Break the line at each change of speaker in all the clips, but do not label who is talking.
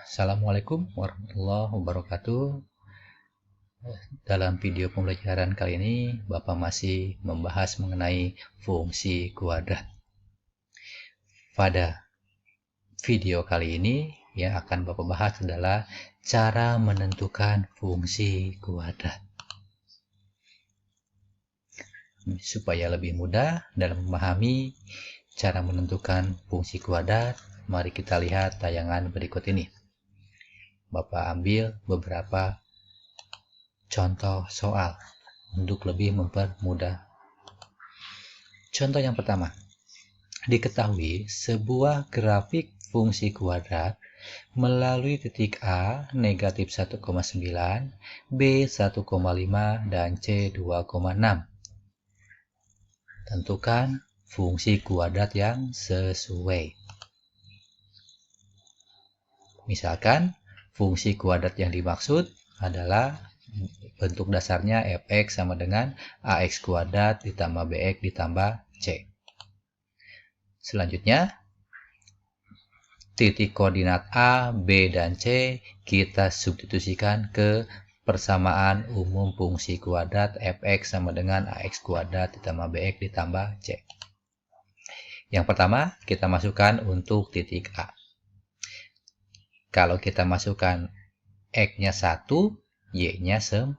Assalamualaikum warahmatullahi wabarakatuh. Dalam video pembelajaran kali ini, Bapak masih membahas mengenai fungsi kuadrat. Pada video kali ini, yang akan Bapak bahas adalah cara menentukan fungsi kuadrat. Supaya lebih mudah dalam memahami cara menentukan fungsi kuadrat, mari kita lihat tayangan berikut ini. Bapak ambil beberapa contoh soal untuk lebih mempermudah. Contoh yang pertama, diketahui sebuah grafik fungsi kuadrat melalui titik A negatif 1,9, B 1,5, dan C 2,6. Tentukan fungsi kuadrat yang sesuai. Misalkan, fungsi kuadrat yang dimaksud adalah bentuk dasarnya fx sama dengan ax kuadrat ditambah bx ditambah c. Selanjutnya, titik koordinat A, B, dan C kita substitusikan ke persamaan umum fungsi kuadrat fx sama dengan ax kuadrat ditambah bx ditambah c. Yang pertama, kita masukkan untuk titik A. Kalau kita masukkan x-nya 1, y-nya 9.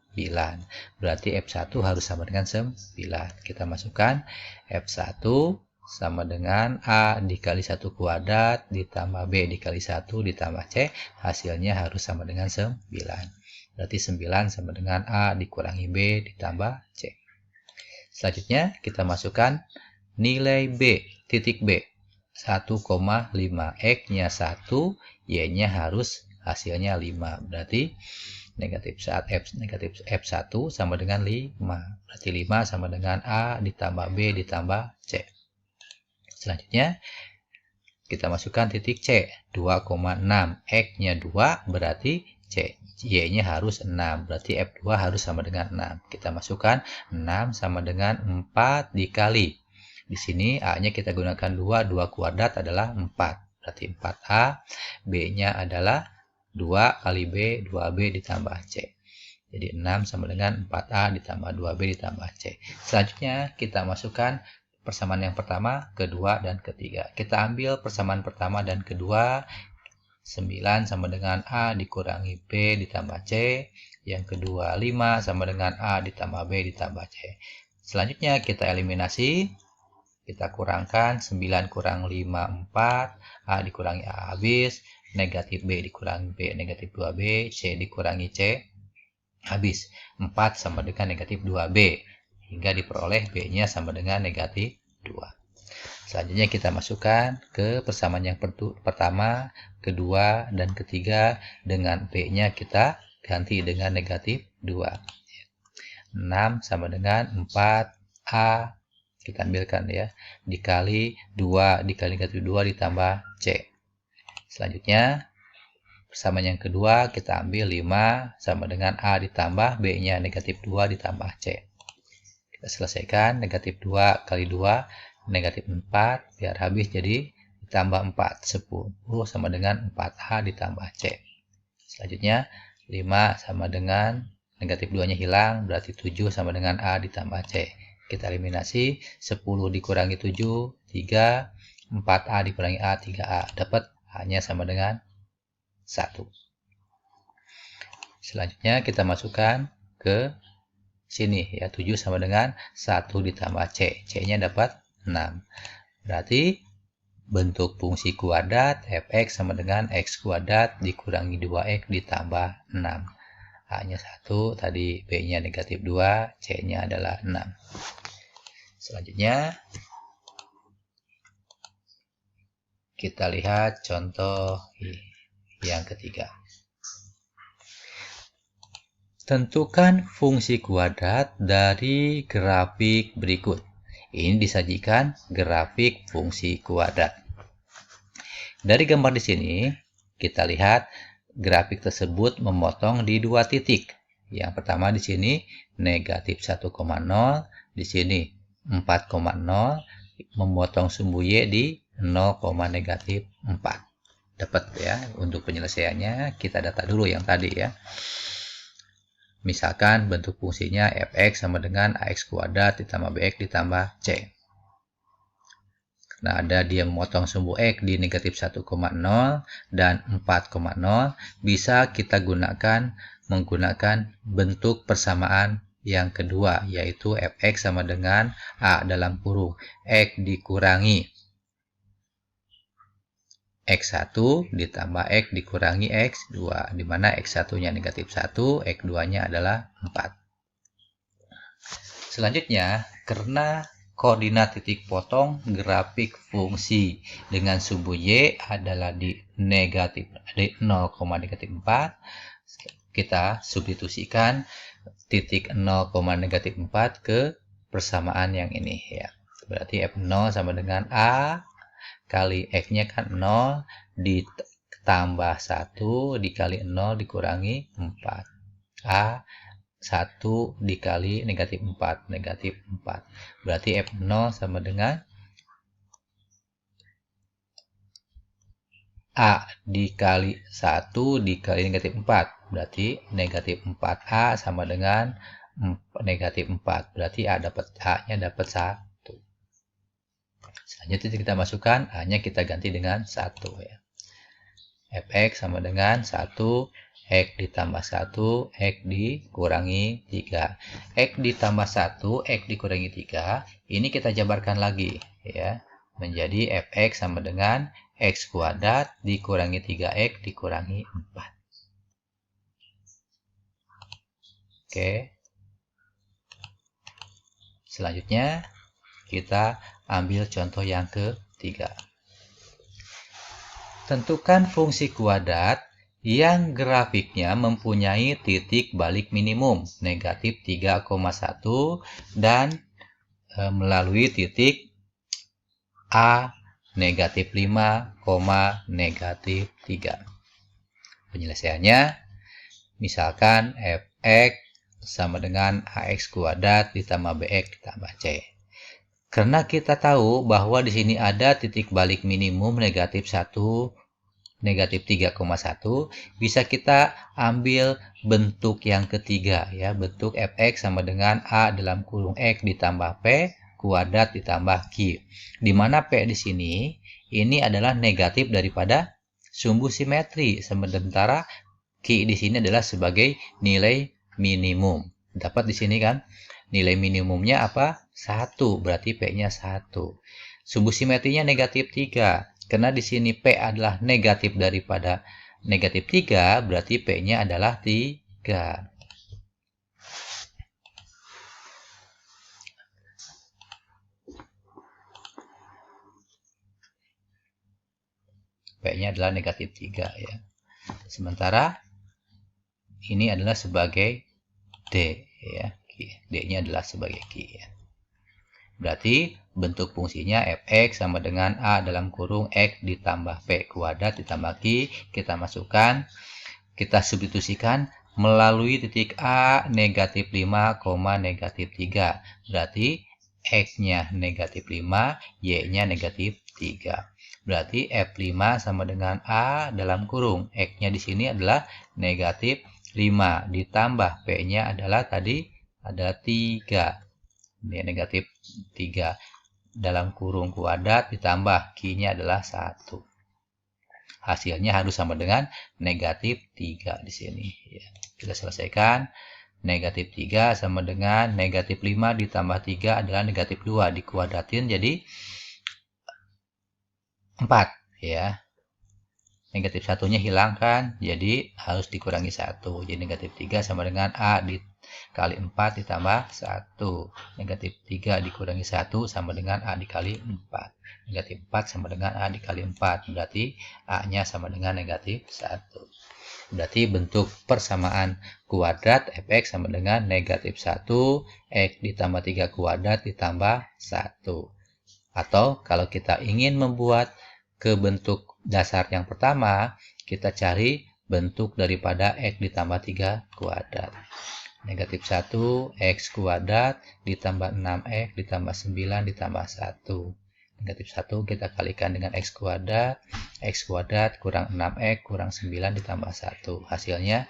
Berarti F1 harus sama dengan 9. Kita masukkan F1 sama dengan A dikali 1 kuadrat ditambah B dikali 1 ditambah C. Hasilnya harus sama dengan 9. Berarti 9 sama dengan A dikurangi B ditambah C. Selanjutnya kita masukkan nilai B, titik B. 1,5. X-nya 1, Y-nya harus hasilnya 5. Berarti negatif F1 sama dengan 5. Berarti 5 sama dengan A ditambah B ditambah C. Selanjutnya, kita masukkan titik C. 2,6. X-nya 2, berarti Y-nya harus 6. Berarti F2 harus sama dengan 6. Kita masukkan 6 sama dengan 4 dikali. Di sini A-nya kita gunakan 2. 2 kuadrat adalah 4. Berarti 4A. B-nya adalah 2 kali B, 2B ditambah C. Jadi 6 sama dengan 4A ditambah 2B ditambah C. Selanjutnya kita masukkan persamaan yang pertama, kedua, dan ketiga. Kita ambil persamaan pertama dan kedua. 9 sama dengan A dikurangi B ditambah C. Yang kedua 5 sama dengan A ditambah B ditambah C. Selanjutnya kita eliminasi. Kita kurangkan 9 kurang 5, 4. A dikurangi A habis. Negatif B dikurangi B, negatif 2B, C dikurangi C, habis. 4 sama dengan negatif 2B, hingga diperoleh B-nya sama dengan negatif 2. Selanjutnya kita masukkan ke persamaan yang pertama, kedua, dan ketiga. Dengan B-nya kita ganti dengan negatif 2. 6 sama dengan 4A, kita ambilkan ya, dikali 2, dikali negatif 2 ditambah C. Selanjutnya, persamaan yang kedua kita ambil 5 sama dengan A ditambah B-nya negatif 2 ditambah C. Kita selesaikan, negatif 2 kali 2, negatif 4, biar habis jadi ditambah 4, 10 sama dengan 4A ditambah C. Selanjutnya, 5 sama dengan negatif 2-nya hilang, berarti 7 sama dengan A ditambah C. Kita eliminasi, 10 dikurangi 7, 3, 4A dikurangi A, 3A. Dapat A-nya sama dengan 1. Selanjutnya kita masukkan ke sini ya, 7 sama dengan 1 ditambah C. C-nya dapat 6. Berarti bentuk fungsi kuadrat fx sama dengan x kuadrat dikurangi 2x ditambah 6. A-nya 1, tadi B-nya negatif 2, C-nya adalah 6. Selanjutnya, kita lihat contoh yang ketiga. Tentukan fungsi kuadrat dari grafik berikut. Ini disajikan grafik fungsi kuadrat. Dari gambar di sini, kita lihat grafik tersebut memotong di 2 titik. Yang pertama di sini negatif 1,0, di sini 4,0, memotong sumbu Y di 0, negatif 4. dapat ya. Untuk penyelesaiannya kita data dulu yang tadi ya. Misalkan bentuk fungsinya fx sama dengan ax kuadrat ditambah bx ditambah c. Nah, ada dia memotong sumbu X di negatif 1,0 dan 4,0, bisa kita menggunakan bentuk persamaan yang kedua, yaitu fx sama dengan A dalam kurung X dikurangi X1 ditambah X dikurangi X2, di mana X1-nya negatif 1, X2-nya adalah 4. Selanjutnya, karena koordinat titik potong grafik fungsi dengan sumbu Y adalah di 0,4, kita substitusikan titik 0,4 ke persamaan yang ini ya. Berarti F0 sama dengan A kali X-nya kan 0 ditambah 1 dikali 0 dikurangi 4. A 1 dikali negatif 4, negatif 4. Berarti F0 sama dengan A dikali 1 dikali negatif 4. Berarti negatif 4A sama dengan negatif 4. Berarti A-nya dapat 1. Selanjutnya kita masukkan A-nya kita ganti dengan 1 ya. Fx sama dengan 1 X ditambah 1, X dikurangi 3. X ditambah 1, X dikurangi 3. Ini kita jabarkan lagi ya. Menjadi Fx sama dengan X kuadrat dikurangi 3X dikurangi 4. Oke. Selanjutnya kita ambil contoh yang ketiga. Tentukan fungsi kuadrat yang grafiknya mempunyai titik balik minimum negatif 3,1 dan melalui titik A negatif 5, negatif 3. Penyelesaiannya, misalkan fx sama dengan ax kuadrat ditambah bx ditambah c. Karena kita tahu bahwa di sini ada titik balik minimum negatif 1, negatif 3,1, bisa kita ambil bentuk yang ketiga ya, bentuk fx sama dengan A dalam kurung X ditambah P kuadrat ditambah Q. Di mana P di sini ini adalah negatif daripada sumbu simetri, sementara Q di sini adalah sebagai nilai minimum. Dapat di sini kan? Nilai minimumnya apa? 1, berarti P-nya 1. Sumbu simetrinya negatif 3. Karena di sini P adalah negatif daripada negatif 3, berarti P-nya adalah 3. P-nya adalah negatif 3 ya. Sementara ini adalah sebagai D ya. D-nya adalah sebagai Q ya. Berarti bentuk fungsinya fx sama dengan A dalam kurung X ditambah P kuadrat ditambah Q. Kita masukkan, kita substitusikan melalui titik A negatif 5, negatif 3. Berarti X-nya negatif 5, Y-nya negatif 3. Berarti F5 sama dengan A dalam kurung. X-nya di sini adalah negatif 5. Ditambah P-nya adalah tadi ada 3. Ini negatif 3 dalam kurung kuadrat ditambah Q-nya adalah 1. Hasilnya harus sama dengan negatif 3 di sini. Ya, kita selesaikan. Negatif 3 sama dengan negatif 5 ditambah 3 adalah negatif 2. Dikuadratin jadi 4. Ya. Negatif 1-nya hilangkan, jadi harus dikurangi 1. Jadi negatif 3 sama dengan A dikali 4 ditambah 1. Negatif 3 dikurangi 1 sama dengan A dikali 4. Negatif 4 sama dengan A dikali 4. Berarti A-nya sama dengan negatif 1. Berarti bentuk persamaan kuadrat fx sama dengan negatif 1, x ditambah 3 kuadrat ditambah 1. Atau kalau kita ingin membuat ke bentuk dasar yang pertama, kita cari bentuk daripada x ditambah 3 kuadrat. Negatif 1, x kuadrat ditambah 6x ditambah 9 ditambah 1. Negatif 1 kita kalikan dengan X kuadrat. X kuadrat kurang 6X kurang 9 ditambah 1. Hasilnya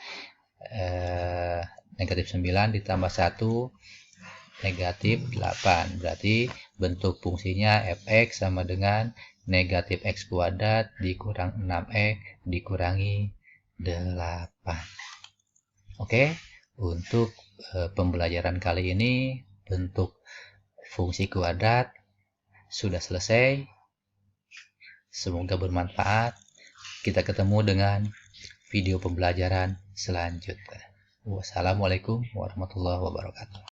negatif 9 ditambah 1 negatif 8. Berarti bentuk fungsinya fx sama dengan negatif x kuadrat dikurang 6x dikurangi 8. Oke, untuk pembelajaran kali ini bentuk fungsi kuadrat sudah selesai. Semoga bermanfaat. Kita ketemu dengan video pembelajaran selanjutnya. Wassalamualaikum warahmatullahi wabarakatuh.